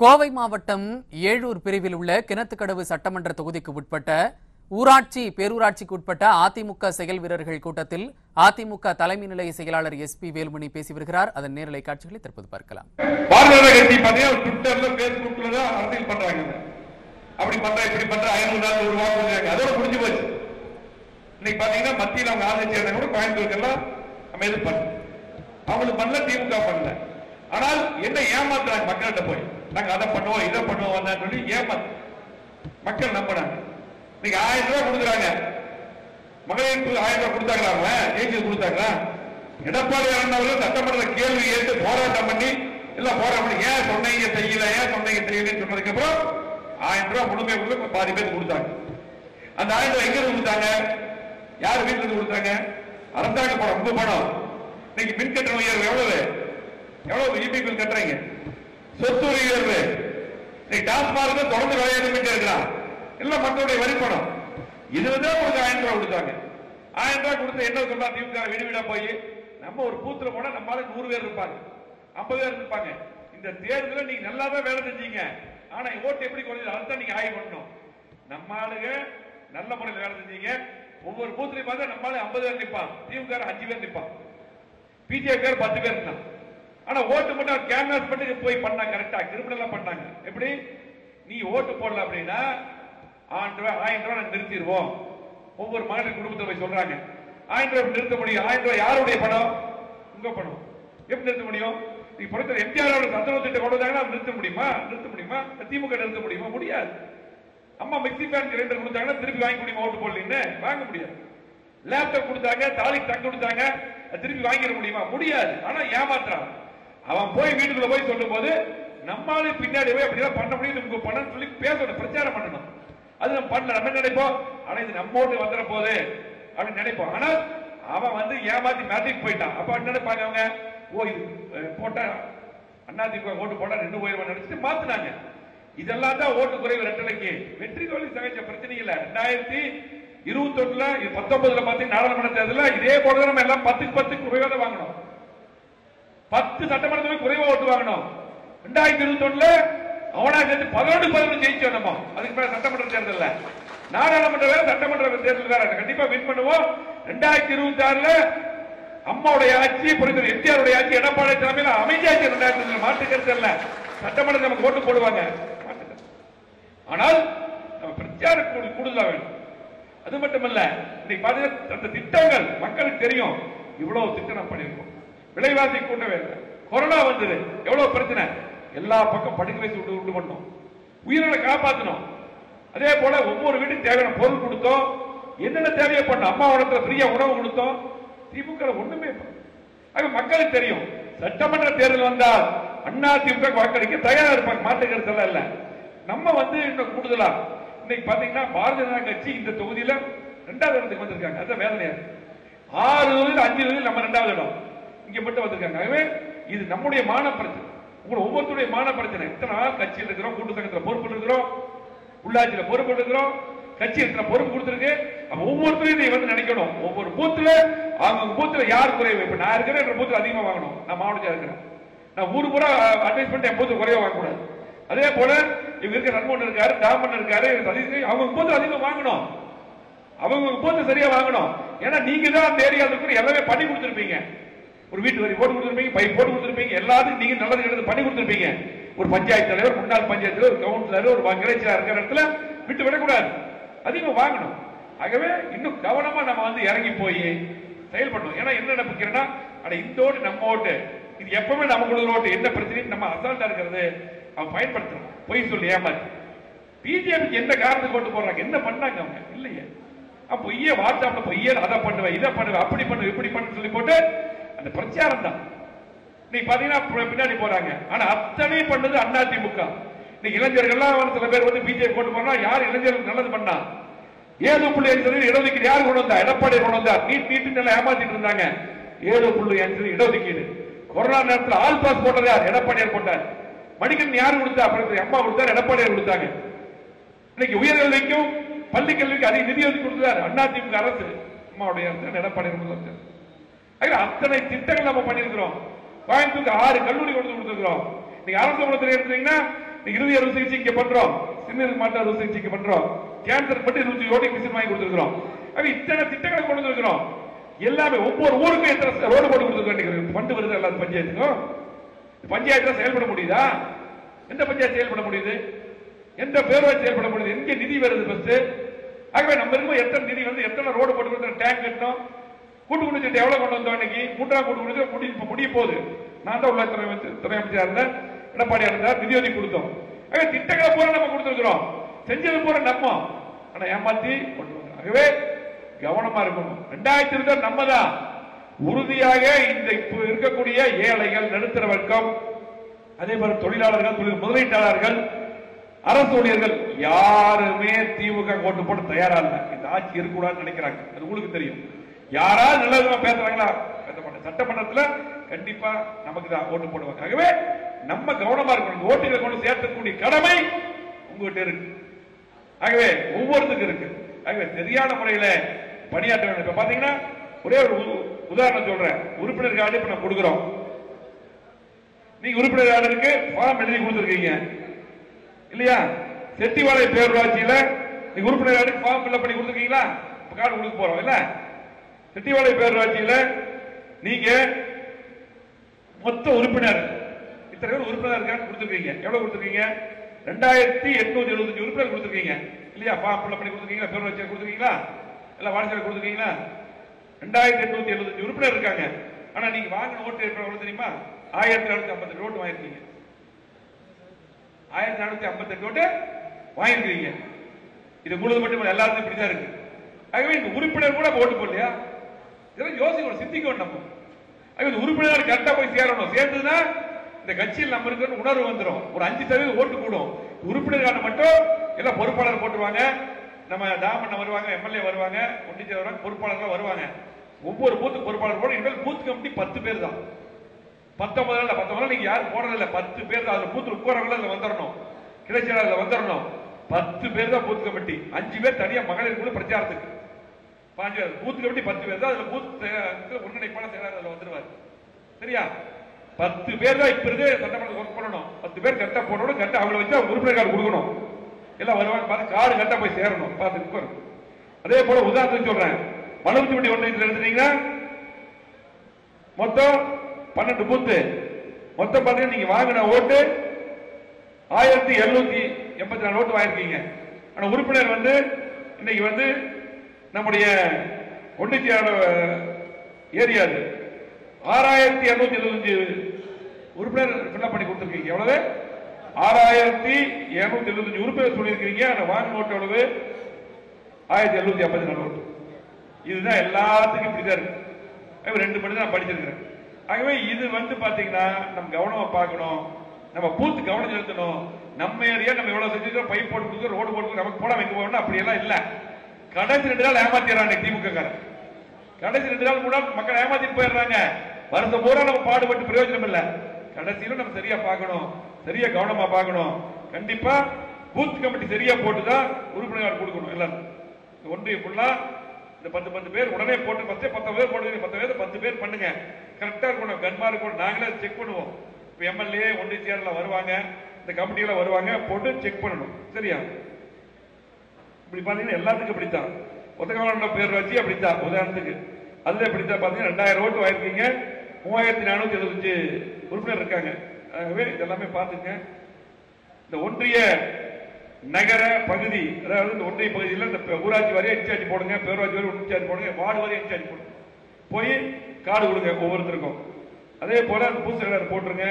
கோவை மாவட்டம் ஏழூர் பிரிவில் உள்ள கிணத்துக்கடவு சட்டமன்ற தொகுதிக்கு உட்பட்ட ஊராட்சி பேரூராட்சிக்கு உட்பட்ட அதிமுக செயல் வீரர்கள் கூட்டத்தில் அதிமுக தலைமை நிலைய செயலாளர் எஸ்பி வேலுமணி பேசி வருகிறார். அதன் நேரலை காட்சிகளை தற்போது பார்க்கலாம். ஆனால் என்ன ஏமாத்துறாங்க மக்கள்கிட்ட போய் நாங்க அதை பண்ணுவோம் இதை பண்ணுவோம் சொல்லி ஏமாத்து மக்கள் நம்பினாங்க. நீங்க 1000 ரூபாய் கொடுக்குறாங்க, மகளிருக்கு 1000 ரூபாய் கொடுத்தாங்களா? ஜெயிச்சு கொடுத்தாங்களா? எடப்பாடி அவர்கள் சட்டமன்ற கேள்வி கேட்டு போராட்டம் பண்ணி இல்ல போராட்டம் பண்ணி ஏன் சொன்னீங்க செய்யல, ஏன் சொன்னீங்க செய்யலன்னு சொன்னதுக்கு அப்புறம் 1000 ரூபாய் முழுமையாக பாதி பேருக்கு கொடுத்தாங்க. அந்த 1000 ரூபாய் எங்க இருந்து கொடுத்தாங்க? யார் வீட்டுல இருந்து கொடுத்தாங்க? அரசாங்க பணம், உங்க பணம். இன்னைக்கு மின் கட்டண உயர்வு எவ்வளவு இபி பில் கட்டுறீங்க? சொத்து உயர்வு. டாஸ்மார்க் தொடர்ந்து விளையாட்டு இருக்கிறான் இல்ல மக்களுடைய வரி பணம். இதுதான் உங்களுக்கு 1000 ரூபாய் கொடுத்தாங்க. 1000 ரூபாய் கொடுத்து என்ன சொல்றா திமுக வீடு வீடா போய் நம்ம ஒரு பூத்துல போனா நம்மளால 100 பேர் இருப்பாங்க, 50 பேர் இருப்பாங்க. இந்த தேர்தலில் நீங்க நல்லா தான் வேலை செஞ்சீங்க, ஆனா ஓட்டு எப்படி குறைஞ்சது அதுதான் நீங்க ஆய்வு பண்ணணும். நம்ம ஆளுங்க நல்ல முறையில் வேலை செஞ்சீங்க. ஒவ்வொரு பூத்திலையும் பார்த்தா நம்மளால 50 பேர் நிற்பான், திமுக 5 பேர் நிற்பான், பிஜேபி 10 பேர் இருந்தான். ஆனா ஓட்டு மட்டும் கேன்வாஸ் பண்ணி போய் பண்ணா கரெக்டா கிரிமினலா பண்ணாங்க. எப்படி நீ ஓட்டு போடல அப்படின்னா 1000 ரூபாய் நிறுத்திடுவோம். ஒவ்வொரு மகளிர் குடும்பத்தை போய் சொல்றாங்க 1000 ரூபாய் நிறுத்த முடியும். 1000 ரூபாய் யாருடைய பணம்? உங்க பணம். எப்படி நிறுத்த முடியும்? நீ பொறுத்த எம்ஜிஆர் சத்துணவு திட்டம் கொண்டு வந்தாங்கன்னா நிறுத்த முடியுமா? திமுக நிறுத்த முடியுமா? முடியாது. அம்மா மிக்சி பேன் சிலிண்டர் கொடுத்தாங்கன்னா திருப்பி வாங்கி முடியுமா? ஓட்டு போடலன்னு வாங்க முடியாது. லேப்டாப் கொடுத்தாங்க, தாலிக்கு தங்க கொடுத்தாங்க, திருப்பி வாங்கிட முடியுமா? முடியாது. ஆனா ஏமாத்துறான். அவன் போய் வீட்டுக்குள்ள போய் சொல்லும் போது நம்மளால பின்னாடி போய் அப்படிதான் பண்ண முடியும், உங்க பணம் சொல்லி பேசணும், பிரச்சாரம் பண்ணணும். அது நம்ம பண்ணல. நம்ம நினைப்போம் ஆனா இது நம்ம ஓட்டு வந்துட போகுது அப்படின்னு நினைப்போம். ஆனால் அவன் வந்து ஏமாத்தி மேட்ரிக் போயிட்டான். அப்ப நினைப்பாங்க அவங்க, ஓ இது போட்டா அதிமுக ஓட்டு போட்டா 2 உயர்வு நினைச்சிட்டு மாத்தினாங்க. இதெல்லாம் தான் ஓட்டு குறைவு ரெட்டலைக்கு வெற்றி தோல்வி சகஜ பிரச்சனை இல்ல. 2021ல 19ல பாத்தீங்கன்னா நாடாளுமன்ற தேர்தலில் இதே போல நம்ம எல்லாம் 10க்கு 10 குறைவாக வாங்கணும். 10 சட்டமன்றத்தில் குறைவா ஓட்டு வாங்கணும். 2021ல அவனா சேர்த்து 11 ஜெயிச்சோம் நம்ம. அதுக்கு மேல சட்டமன்ற தேர்தல் நாடாளுமன்ற வேற சட்டமன்ற தேர்தல் வேற. கண்டிப்பா வின் பண்ணுவோம். 2026ல அம்மாவுடைய ஆட்சி, புரிதல் எம்ஜிஆருடைய ஆட்சி, எடப்பாடி தலைமையில் அமைதியாச்சு. 2000 மாற்றுக்கிறது இல்ல, சட்டமன்ற நமக்கு ஓட்டு போடுவாங்க. ஆனால் நம்ம பிரச்சார கூடுதலா வேணும். அது மட்டுமல்ல, இன்னைக்கு பாத்தீங்கன்னா அந்த திட்டங்கள் மக்களுக்கு தெரியும். இவ்வளவு திட்டம் நம்ம பண்ணிருக்கோம். விலைவாசி கூட்டவே இல்லை. கொரோனா வந்தது, எவ்வளவு பிரச்சனை. எல்லா பக்கம் படுக்க வச்சு விட்டு பண்ணோம், உயிர்களை காப்பாற்றணும். அதே போல ஒவ்வொரு வீட்டுக்கு தேவையான பொருள் கொடுத்தோம். என்னென்ன தேவையை பண்ணோம். அம்மா இடத்துல ஃப்ரீயா உணவு கொடுத்தோம். திமுக ஒண்ணுமே மக்களுக்கு தெரியும். சட்டமன்ற தேர்தல் வந்தால் அதிமுக வாக்களிக்க தயாரா இருப்பாங்க, மாற்றுக்கிறது இல்ல. நம்ம வந்து இன்னும் கூடுதலா இன்னைக்கு பாத்தீங்கன்னா பாரதிய ஜனதா கட்சி இந்த தொகுதியில 2வது இடத்துக்கு வந்திருக்காங்க. அதான் வேதனையா. 6 தொகுதியில் 5 தொகுதியில் நம்ம 2வது இடம் இங்க மட்டும் வந்திருக்காங்க. இது நம்முடைய மான பிரச்சனை, ஒவ்வொருத்தருடைய மான பிரச்சனை. இத்தனை நாள் கட்சியில் இருக்கிறோம், கூட்டு சங்கத்தில் பொறுப்பு இருக்கிறோம், உள்ளாட்சியில் பொறுப்பு இருக்கிறோம், கட்சி இருக்கிற பொறுப்பு கொடுத்திருக்கு. ஒவ்வொருத்தரும் இதை வந்து நினைக்கணும். ஒவ்வொரு பூத்துல அவங்க பூத்துல யார் குறைவு. இப்ப நான் இருக்கிறேன், என் பூத்துல அதிகமா வாங்கணும். நான் மாவட்டத்தில் இருக்கிறேன், நான் ஊரு பூரா அட்வைஸ் பண்ணிட்டு என் பூத்துல குறைவா வாங்கக்கூடாது. அதே போல இவங்க இருக்க ரன்மோகன் இருக்காரு, தாமன் இருக்காரு, அவங்க பூத்துல அதிகமா வாங்கணும். அவங்க பூத்து சரியா வாங்கணும். ஏன்னா நீங்க தான் அந்த ஏரியாவுக்கு எல்லாமே பண்ணி கொடுத்துருப்பீங்க. ஒரு வீட்டு வரி போட்டு கொடுத்துருப்பீங்க, பைப் போட்டு கொடுத்துருப்பீங்க, எல்லாத்துக்கும் நீங்க நல்லது எடுத்து பண்ணி கொடுத்துருப்பீங்க. ஒரு பஞ்சாயத்து தலைவர், முன்னாள் பஞ்சாயத்து தலைவர், ஒரு கவுன்சிலர், ஒரு இறைச்சியா இருக்கிற இடத்துல விட்டு விடக்கூடாது, அதிகமா வாங்கணும். ஆகவே இன்னும் கவனமா நம்ம வந்து இறங்கி போய் செயல்படணும். ஏன்னா என்ன நினைக்கிறேன்னா, இந்த ஓட்டு நம்ம ஓட்டு, இது எப்பவுமே நம்ம கொடுக்குற ஓட்டு. என்ன பிரச்சனையும் நம்ம அசால்ட்டா இருக்கிறது அவன் பயன்படுத்தணும். பொய் சொல்லி ஏமாத்தி பிஜேபிக்கு எந்த காரணத்துக்கு ஓட்டு போடுறாங்க, என்ன பண்ணாங்க அவங்க இல்லையே. பொய்யே வாட்ஸ்அப்ல பொய்யே அதை பண்ணுவேன், இதை பண்ணுவேன், அப்படி பண்ணுவேன், இப்படி பண்ணு சொல்லி போட்டு அந்த பிரச்சாரம் தான். நீங்க பாத்தீங்கன்னா பின்னாடி போறாங்க. ஆனா அத்தனை பண்ணது அதிமுக. இன்னைக்கு இளைஞர்கள் சில பேர் வந்து பிஜேபி போட்டு போனா யார் இளைஞர்கள் நல்லது பண்ணா? 7.5% இடஒதுக்கீடு யார் கொண்டு வந்தா? எடப்பாடி கொண்டு வந்தார். நீட்டு நல்லா ஏமாத்திட்டு இருந்தாங்க. 7.5% இடஒதுக்கீடு. கொரோனா நேரத்தில் ஆல் பாஸ் போட்டது யார்? எடப்பாடியார் போட்டார். மடிக்கண் யார் கொடுத்தா? அம்மா கொடுத்தார், எடப்பாடியார் கொடுத்தாங்க. இன்னைக்கு உயர்கல்விக்கும் பள்ளி கல்விக்கு அதிக நிதி ஒதுக்கி கொடுத்தார் அதிமுக அரசு, அம்மாவுடைய அரசு, எடப்பாடியார் முதலமைச்சர். அத்தனை திட்டங்கள் நம்ம பண்ணிருக்கிறோம். கோயம்புத்தூருக்கு 6 கல்லூரி கொடுத்துருக்கிறோம். நீங்க அரசு குளத்தில் எடுத்தீங்கன்னா இருதய அறுவை சிகிச்சை இங்க பண்றோம், சிறுநீரக மாற்று அறுவை சிகிச்சை இங்க பண்றோம், கேன்சர் மட்டும் 100 கோடி மிஷின் வாங்கி கொடுத்துருக்கோம். இத்தனை திட்டங்களை கொண்டு வந்திருக்கிறோம். எல்லாமே ஒவ்வொரு ஊருக்கும் எத்தனை ரோடு போட்டு கொடுத்துருக்கோம். ஃபண்டு வருது எல்லா பஞ்சாயத்துக்கும். பஞ்சாயத்துல செயல்பட முடியுதா? எந்த பஞ்சாயத்து செயல்பட முடியுது? எந்த பேரூராட்சி செயல்பட முடியுது? எங்க நிதி வருது ஃபர்ஸ்ட்? ஆகவே நம்ம இருக்கும் எத்தனை நிதி வந்து எத்தனை ரோடு போட்டு கொடுத்தோம், டேங்க் கட்டணும், கூட்டு குடிச்சிட்டு எவ்வளவு கொண்டு வந்தோம். இன்னைக்கு 3ஆம் கூட்டு குடிச்சு முடிய போகுது. நான் தான் உள்ள துறை அமைச்சரா இருந்தேன், எடப்பாடியா இருந்தார், நிதியுதவி கொடுத்தோம். திட்டங்களை பூரா நம்ம கொடுத்துருக்கிறோம், செஞ்சது பூரா நம்ம. ஆனா ஏமாத்தி கொண்டு வந்தோம். ஆகவே கவனமா இருக்கணும். 2020 நம்ம தான் உறுதியாக இந்த இருக்கக்கூடிய ஏழைகள், நடுத்தர வர்க்கம், அதே மாதிரி தொழிலாளர்கள், தொழில் முதலீட்டாளர்கள், அரசு ஊழியர்கள் யாருமே திமுக ஓட்டு போட்டு தயாரா இல்ல. இந்த ஆட்சி இருக்கக்கூடாதுன்னு நினைக்கிறாங்க. அது உங்களுக்கு தெரியும். யாராவது நல்ல விதமா பேசுறாங்களா? பேச மாட்டாங்க. சட்டமன்றத்தில் கண்டிப்பா நமக்கு தான் ஓட்டு போடுவாங்க. ஆகவே நம்ம கவனமா இருக்கணும். ஓட்டுகளை கொண்டு சேர்க்கக்கூடிய கடமை உங்ககிட்ட இருக்கு. ஆகவே ஒவ்வொருத்துக்கும் இருக்கு. ஆகவே சரியான முறையில பணியாற்ற வேண்டும். இப்ப பாத்தீங்கன்னா ஒரே ஒரு உதாரணம் சொல்றேன். உறுப்பினர் கார்டு இப்ப நம்ம கொடுக்கிறோம். நீங்க உறுப்பினர் கார்டுக்கு ஃபார்ம் எழுதி கொடுத்துருக்கீங்க இல்லையா? செட்டிவாளை பேரூராட்சியில நீங்க உறுப்பினர் கார்டுக்கு ஃபார்ம் ஃபில் பண்ணி கொடுத்துருக்கீங்களா? கார்டு கொடுக்க போறோம் இல்ல? செட்டிவாளை பேரூராட்சியில நீங்க மொத்த உறுப்பினர் இத்தனை பேர் உறுப்பினர் இருக்கான்னு கொடுத்துருக்கீங்க. எவ்வளவு கொடுத்துருக்கீங்க? 2875 உறுப்பினர் கொடுத்துருக்கீங்க இல்லையா? ஃபார்ம் ஃபில் பண்ணி கொடுத்துருக்கீங்களா? பேரூராட்சியில் கொடுத்துருக்கீங்களா? இல்ல வாட்ஸ்அப்ல கொடுத்துருக்கீங்களா? 2875 உறுப்பினர் இருக்காங்க. ஆனா நீங்க வாங்கின ஓட்டு எவ்வளவு தெரியுமா? 1458 ஓட்டு வாங்கிருக்கீங்க. 1458 ஓட்டு வாங்கிருக்கீங்க. இது முழுது மட்டும் எல்லாருக்கும் இப்படிதான் இருக்கு. ஆகவே இந்த உறுப்பினர் கூட ஓட்டு போடலையா? இதெல்லாம் யோசிக்கணும், சிந்திக்கணும். நம்ம உறுப்பினர் கரெக்டா போய் சேரணும். சேர்ந்ததுன்னா இந்த கட்சியில் நம்ம இருக்கிற உணர்வு வந்துடும். ஒரு 5% ஓட்டு கூடும். உறுப்பினர்கான மட்டும் எல்லாம் பொறுப்பாளர் போட்டுருவாங்க. நம்ம டாமன் வருவாங்க, எம்எல்ஏ வருவாங்க, ஒன்றிய வருவாங்க, பொறுப்பாளர்கள் வருவாங்க. ஒவ்வொரு பூத்து பொறுப்பாளர் போட இனிமேல் பூத் கமிட்டி 10 பேர் தான். 19 நீங்க யாரும் போடுறதில்ல, 10 பேர் தான். அதுல பூத்து உட்காரவங்கள அதுல வந்துடணும், கிடைச்சல அதுல வந்துடணும். 10 பேர் தான் பூத் கமிட்டி. 5 பேர் தனியா மகளிர் குழு பிரச்சாரத்துக்கு. 5 பேர் பூத் கமிட்டி 10 பேர் தான். அதுல பூத் ஒருங்கிணைப்பாளர் செயலாளர் அதுல வந்துருவாரு. சரியா? 10 பேர் தான் இப்ப இருக்கு சட்டமன்றத்தில் ஒர்க் பண்ணணும். 10 பேர் கரெக்டா போடணும். கரெக்டா அவங்களை வச்சு உறுப்பினர் கார்டு கொடுக்கணும். எல்லாம் வருவாங்க பார்த்து கார்டு கரெக்டா போய் சேரணும். பார்த்து அதே போல உதாரணத்துக்கு சொல்றேன். மலுமிச்சம்பட்டி ஒன்றியத்தில் எடுத்துட்டீங்கன்னா மொத்தம் 12 பூத்து. மொத்தம் பாத்தீங்கன்னா நீங்க வாங்கின ஓட்டு 1784 ஓட்டு வாங்கிருக்கீங்க. ஆனா உறுப்பினர் வந்து இன்னைக்கு வந்து நம்முடைய ஒன்றிய ஏரியா 6275 உறுப்பினர் ஃபில்அப் பண்ணி கொடுத்திருக்கீங்க. எவ்வளவு? 6275 உறுப்பினர் சொல்லியிருக்கீங்க. ஆனா வாங்கின ஓட்டு எவ்வளவு? 1754 ஓட்டு. இதுதான் எல்லாத்துக்கும் இப்படிதான் இருக்கு. 2 மணி தான் படிச்சிருக்கிறேன். ஆகவே இது வந்து பாத்தீங்கன்னா நம்ம கவனமா பார்க்கணும். நம்ம பூத்து கவனம் செலுத்தணும். நம்ம ஏரியா நம்ம எவ்வளவு செஞ்சிருக்கோம், பைப் போட்டு கொடுத்து ரோடு போட்டு நமக்கு போட வைக்க போகணும். அப்படி எல்லாம் இல்ல. கடைசி 2 நாள் ஏமாத்திடுறாங்க திமுக காரன். கடைசி 2 நாள் 3 நாள் மக்கள் ஏமாத்திட்டு போயிடுறாங்க. வருஷம் பூரா நம்ம பாடுபட்டு பிரயோஜனம் இல்ல. கடைசியில நம்ம சரியா பார்க்கணும், சரியா கவனமா பார்க்கணும். கண்டிப்பா பூத் கமிட்டி சரியா போட்டுதான் உறுப்பினர் கொடுக்கணும். எல்லாரும் ஒன்றிய ஃபுல்லா இந்த 10 பேர் உடனே போட்டு 10 பேர் போடுவீங்க. 10 பேர் பண்ணுங்க. கரெக்டா இருக்கணும். கன்மா இருக்கணும். நாங்களே செக் பண்ணுவோம். இப்ப எம்எல்ஏ ஒன்றிய செயலாளர் வருவாங்க, இந்த கமிட்டியில வருவாங்க, போட்டு செக் பண்ணணும். சரியா? இப்படி பாத்தீங்கன்னா எல்லாத்துக்கும் அப்படித்தான். ஒத்தகால பேர் வச்சு அப்படித்தான். உதாரணத்துக்கு அதுல இப்படித்தான் பாத்தீங்கன்னா 2000 ஓட்டு வாங்கிருக்கீங்க. 3475 உறுப்பினர் இருக்காங்க. ஆகவே இதெல்லாமே பாத்துங்க. இந்த ஒன்றிய நகர பகுதி, அதாவது இந்த ஒன்றிய பகுதியில் இந்த ஊராட்சி வாரியா இன்சார்ஜ் போடுங்க, பேரூராட்சி வாரியா இன்சார்ஜ் போடுங்க, வார்டு வாரியா இன்சார்ஜ் போடுங்க. போய் கார்டு கொடுங்க ஒவ்வொருத்தருக்கும். அதே போல அந்த பூத் செயலாளர் போட்டுருங்க.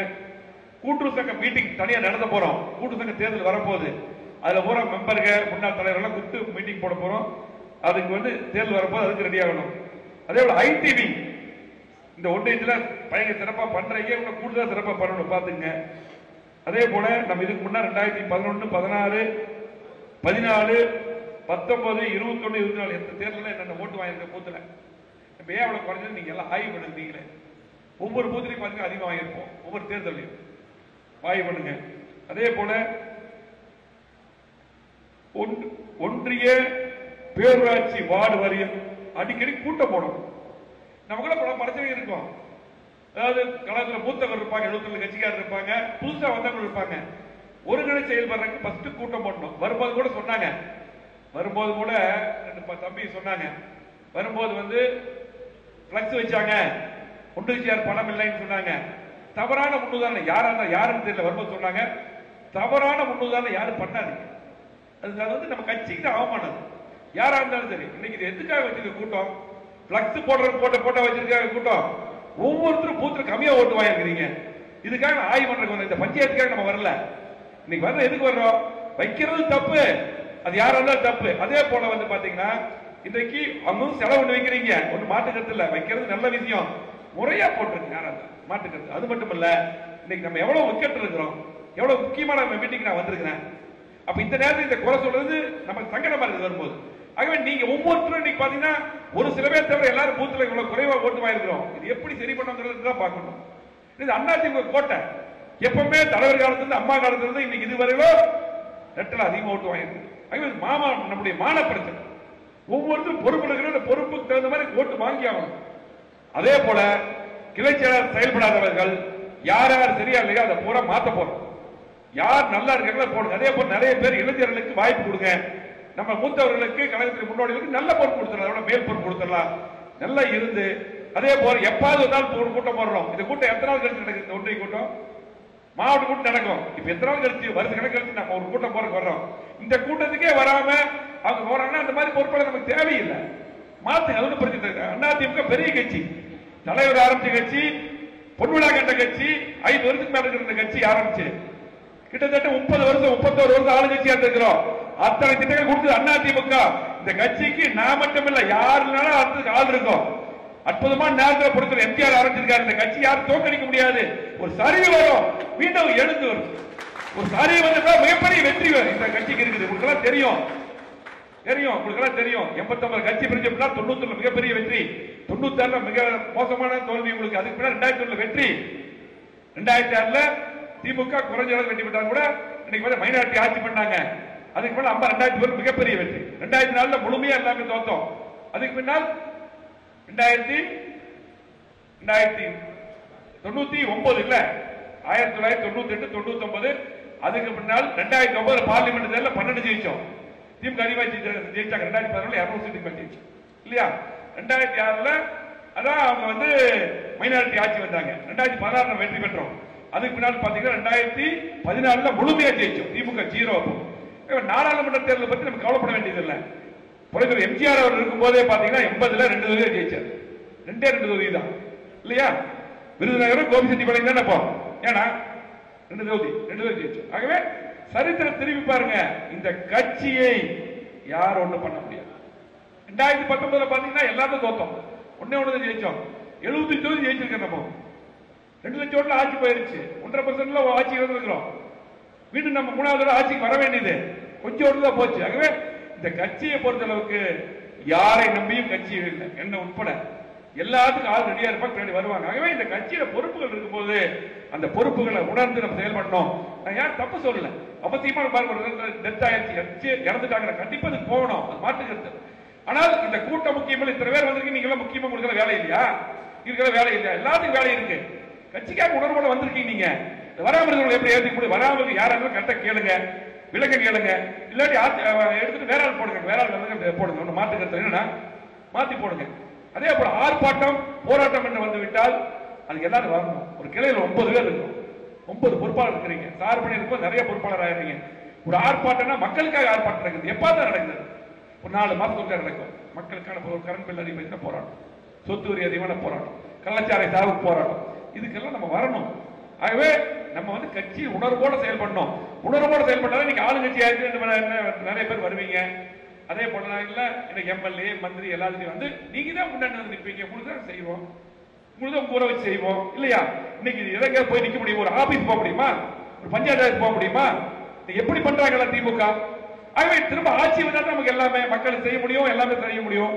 கூட்டுறவு சங்க மீட்டிங் தனியா நடத்த போறோம். கூட்டுறவு சங்க தேர்தல் வரப்போகுது. அதுல பூரா மெம்பர்கள், முன்னாள் தலைவர்கள் கூப்பிட்டு மீட்டிங் போட போறோம். அதுக்கு வந்து தேர்தல் வரப்போது, அதுக்கு ரெடி ஆகணும். அதே போல ஐடிவி இந்த ஒன்றியத்தில் பயங்கர சிறப்பா பண்றீங்க, கூடுதலா சிறப்பா பண்ணணும் பாத்துங்க. அதே போல நம்ம இதுக்கு முன்னா 2011, 16, 14, 19, 21, 24 எந்த தேர்தலில் என்னென்ன ஓட்டு வாங்கியிருக்க பூத்துல இப்ப ஏன் அவ்வளவு குறைஞ்சது நீங்க எல்லாம் ஆய்வு பண்ணுறீங்களே. ஒவ்வொரு பூத்திலையும் பாத்தீங்கன்னா அதிகமாக வாங்கியிருப்போம். ஒவ்வொரு தேர்தலையும் ஆய்வு பண்ணுங்க. அதே போல ஒன்றிய பேரூராட்சி வார்டு வாரியம் அடிக்கடி கூட்டம் போடணும். நமக்குள்ள பல பிரச்சனைகள் இருக்கும். அதாவது கலத்துல மூத்தவர் இருப்பாங்க, 77 கட்சிக்காரர் இருப்பாங்க, புதுசா வந்தவங்க இருப்பாங்க. ஒருங்கிணைந்து செயல்படுறதுக்கு ஃபர்ஸ்ட் கூட்டம் போடணும். வரும்போது கூட சொன்னாங்க, வரும்போது கூட தம்பி சொன்னாங்க, வரும்போது வந்து பிளக்ஸ் வச்சாங்க, ஒன்றியார் பணம் இல்லைன்னு சொன்னாங்க. தவறான முன்னுதாரணம் யாருன்னு தெரியல. வரும்போது சொன்னாங்க தவறான முன்னுதாரணம் யாரும் பண்ணாதீங்க. அது வந்து நம்ம கட்சிக்கு தான் அவமானது. யாரா இருந்தாலும் சரி. இன்னைக்கு இது எதுக்காக வச்சிருக்க கூட்டம்? பிளக்ஸ் போட்ட வச்சிருக்காங்க கூட்டம். ஒவ்வொருத்தரும் பூத்துல கம்மியா ஓட்டு வாங்கிருக்கீங்க. இதுக்காக ஆய்வு பண்றதுக்கு இந்த பஞ்சாயத்துக்காக நம்ம வரல. இன்னைக்கு வர்ற எதுக்கு வர்றோம்? வைக்கிறது தப்பு, அது யாரா இருந்தாலும் தப்பு. அதே போல வந்து பாத்தீங்கன்னா இன்றைக்கு அவங்க செலவு ஒண்ணு வைக்கிறீங்க, ஒண்ணு மாட்டுக்கிறது இல்ல, வைக்கிறது நல்ல விஷயம், முறையா போட்டிருக்கு யாரா மாட்டுக்கிறது. அது மட்டும் இல்ல, இன்னைக்கு நம்ம எவ்வளவு விக்கெட் இருக்கிறோம், எவ்வளவு முக்கியமான மீட்டிங் நான் வந்திருக்கிறேன். அப்ப இந்த நேரத்தில் இந்த குறை சொல்றது நமக்கு சங்கடமா இருக்குது வரும்போது. ஆகவே நீங்க ஒவ்வொருத்தரும் இன்னைக்கு பாத்தீங்கன்னா ஒரு சில பேர் தவிர எல்லாரும் பூத்துல இவ்வளவு குறைவா ஓட்டு வாங்கிருக்கிறோம். இது எப்படி சரி பண்ணணும்ன்றது தான் பார்க்கணும். இது அதிமுக கோட்டை. எப்பவுமே தலைவர் காலத்துல இருந்து அம்மா காலத்துல இருந்து இன்னைக்கு இதுவரையிலும் ரெட்டல அதிகமா ஓட்டு வாங்கிருக்கு. ஆகவே நம்முடைய மான பிரச்சனை. ஒவ்வொருத்தரும் பொறுப்பு பொறுப்புக்கு தகுந்த மாதிரி ஓட்டு வாங்கி ஆகணும். அதே போல கிளை செயலர் செயல்படாதவர்கள் யார் யார் சரியா இல்லையா அதை பூரா மாத்த போறோம். யார் நல்லா இருக்காங்களோ போடுங்க. அதே போல நிறைய பேர் இளைஞர்களுக்கு வாய்ப்பு கொடுங்க. நம்ம மூத்தவர்களுக்கு கழகத்தின் முன்னோடிகளுக்கு நல்ல பொறுப்பு கொடுத்துடலாம், மேல் பொறுப்பு கொடுத்துடலாம். நல்லா இருந்து அதே போல எப்பாவது ஒரு நாள் கூட்டம் போடுறோம். இந்த கூட்டம் எத்தனை நாள் கழிச்சு நடக்குது? ஒன்றிய கூட்டம் மாவட்ட கூட்டம் நடக்கும். இப்ப எத்தனை நாள் கழிச்சு வருஷ கணக்கு கழிச்சு நம்ம ஒரு கூட்டம் போறதுக்கு வர்றோம். இந்த கூட்டத்துக்கே வராம அவங்க போறாங்கன்னா அந்த மாதிரி பொறுப்பாளர் நமக்கு தேவையில்லை. மாத்துங்க, அது ஒன்றும் பிரச்சனை இல்லை. அதிமுக பெரிய கட்சி, தலைவர் ஆரம்பிச்ச கட்சி, பொன்விழா கண்ட கட்சி, 5 வருஷத்துக்கு மேல இருக்கிற கட்சி ஆரம்பிச்சு கிட்டத்தட்ட 30 வருஷம் 31 வருஷம் ஆளுங்கட்சியா இருக்கிறோம். அத்தனை திட்டங்கள் கொடுத்து அதிமுக இந்த கட்சிக்கு நான் மட்டும் இல்ல யாருனாலும் அதுக்கு ஆள் இருக்கும். அற்புதமான நேரத்தில் பொறுத்த எம்ஜிஆர் ஆரம்பிச்சிருக்காரு. இந்த கட்சி யாரும் தோற்கடிக்க முடியாது. ஒரு சரிவு வரும், மீண்டும் எழுந்து வரும். ஒரு சரிவு வந்து மிகப்பெரிய வெற்றி இந்த கட்சிக்கு இருக்குது. உங்களுக்கு தெரியும், உங்களுக்கு தெரியும். 89 கட்சி பிரிஞ்சா 90 மிகப்பெரிய வெற்றி, 96 மிக மோசமான தோல்வி உங்களுக்கு. அதுக்கு பின்னாடி 2001 வெற்றி. 2006 திமுக குறைஞ்ச அளவு வெற்றி பெற்றாங்க கூட. இன்னைக்கு மைனாரிட்டி ஆட்சி பண்ணாங்க. அதுக்கு மேல 2001 மிகப்பெரிய வெற்றி. 2004 முழுமையா எல்லாமே தோத்தோம். அதுக்கு பின்னால் 1999 இல்ல 1998 99 அதுக்கு பின்னால் 2009 பார்லிமெண்ட் தேர்தல் 12 ஜெயிச்சோம். திமுக அதிகமா ஜெயிச்சாங்க. 2011 200 சீட்டுக்கு மேல ஜெயிச்சோம் இல்லையா? 2006 அதான் அவங்க வந்து மைனாரிட்டி ஆட்சி வந்தாங்க. 2016 வெற்றி பெற்றோம். அதுக்கு பின்னால் பாத்தீங்கன்னா 2014 முழுமையா ஜெயிச்சோம். திமுக 0. நாடாளுமன்ற தேர்தலை பத்தி நம்ம கவலைப்பட வேண்டியதில்லை. புரட்சியாளர் எம்ஜிஆர் அவர் இருக்கும் போதே பாத்தீங்கன்னா 80ல 2 தொகுதியை ஜெயிச்சார். 2 தொகுதி தான் இல்லையா? விருதுநகரம் கோபிச்செட்டிப்பாளையம் தானே போறோம். ஏன்னா 2 தொகுதி ஜெயிச்சோம். ஆகவே சரித்திரம் திரும்பி பாருங்க. இந்த கட்சியை யார் ஒண்ணு பண்ண முடியாது. 2019 பாத்தீங்கன்னா எல்லாரும் தோத்தோம். ஒண்ணு ஜெயிச்சோம். 70 தொகுதி ஜெயிச்சிருக்கோம். நம்ம 2 லட்சம் ஓட்டுல ஆட்சி போயிருச்சு. 1.5% ஆட்சி இருக்கிறோம். மீண்டும் நம்ம 3வது ஆட்சிக்கு வர வேண்டியது கொஞ்சம் ஓட்டு தான் போச்சு. ஆகவே இந்த கட்சியை பொறுத்த அளவுக்கு யாரை நம்பியும் கட்சி இல்லை, என்ன உட்பட எல்லாத்துக்கும் ஆள் ரெடியா இருப்பாங்க, பின்னாடி வருவாங்க. ஆகவே இந்த கட்சியில பொறுப்புகள் இருக்கும்போது அந்த பொறுப்புகளை உணர்ந்து நம்ம செயல்படணும். நான் யாரும் தப்பு சொல்லல. அவசியமான டெத் ஆயிடுச்சு, இறந்துட்டாங்க, கண்டிப்பா அதுக்கு போகணும், அது மாற்றுக்கிறது. ஆனால் இந்த கூட்டம் முக்கியமில்லை. இத்தனை பேர் வந்திருக்கு, நீங்க எல்லாம் முக்கியமா உங்களுக்கு வேலை இல்லையா? இருக்கிற வேலை இல்லையா? எல்லாத்துக்கும் வேலை இருக்கு. கட்சிக்காக உணர்வோட வந்திருக்கீங்க. நீங்க வராம இருக்கிறவங்க எப்படி ஏற்றி முடியும்? வராம யாராலும் கரெக்டா கேளுங்க, விளக்க கேளுங்க. இல்லாட்டி எடுத்துட்டு வேற ஆள் போடுங்க, வேற ஆள் போடுங்க. ஒண்ணு மாற்றுக்கிறது என்னன்னா மாத்தி போடுங்க. அதே போல ஆர்ப்பாட்டம் போராட்டம் என்று வந்து விட்டால் அதுக்கு எல்லாரும் வரணும். ஒரு கிளையில 9 பேர் இருக்கும், 9 பொறுப்பாளர் இருக்கிறீங்க. சார் பண்ணி இருக்கும், நிறைய பொறுப்பாளர் ஆயிருங்க. ஒரு ஆர்ப்பாட்டம்னா மக்களுக்காக ஆர்ப்பாட்டம் நடக்குது. எப்பதான் நடக்குது? ஒரு 4 மாசத்துக்கு நடக்கும். மக்களுக்கான ஒரு கரண்ட் பில் அதிகமாக போராட்டம், சொத்து வரி அதிகமான போராட்டம், கள்ளச்சாலை சாவுக்கு போராட்டம், இதுக்கெல்லாம் நம்ம வரணும். ஆகவே நம்ம வந்து கட்சி உணர்வோட செயல்படணும். உணர்வோட செயல்பட்டாலும் நீங்க ஆளுங்கட்சி ஆயிடுச்சு நிறைய பேர் வருவீங்க. அதே போல இன்னைக்கு எம்எல்ஏ மந்திரி எல்லாத்துலயும் வந்து நீங்க தான் முன்னாடி வந்து நிற்பீங்க. உங்களுக்கு தான் செய்வோம், உங்களுக்கு தான் ஊற வச்சு செய்வோம் இல்லையா? இன்னைக்கு எதற்காக போய் நிக்க முடியும்? ஒரு ஆபீஸ் போக முடியுமா? ஒரு பஞ்சாயத்து போக முடியுமா? எப்படி பண்றாங்களா திமுக? ஆகவே திரும்ப ஆட்சி வந்தா நமக்கு எல்லாமே மக்களுக்கு செய்ய முடியும், எல்லாமே செய்ய முடியும்.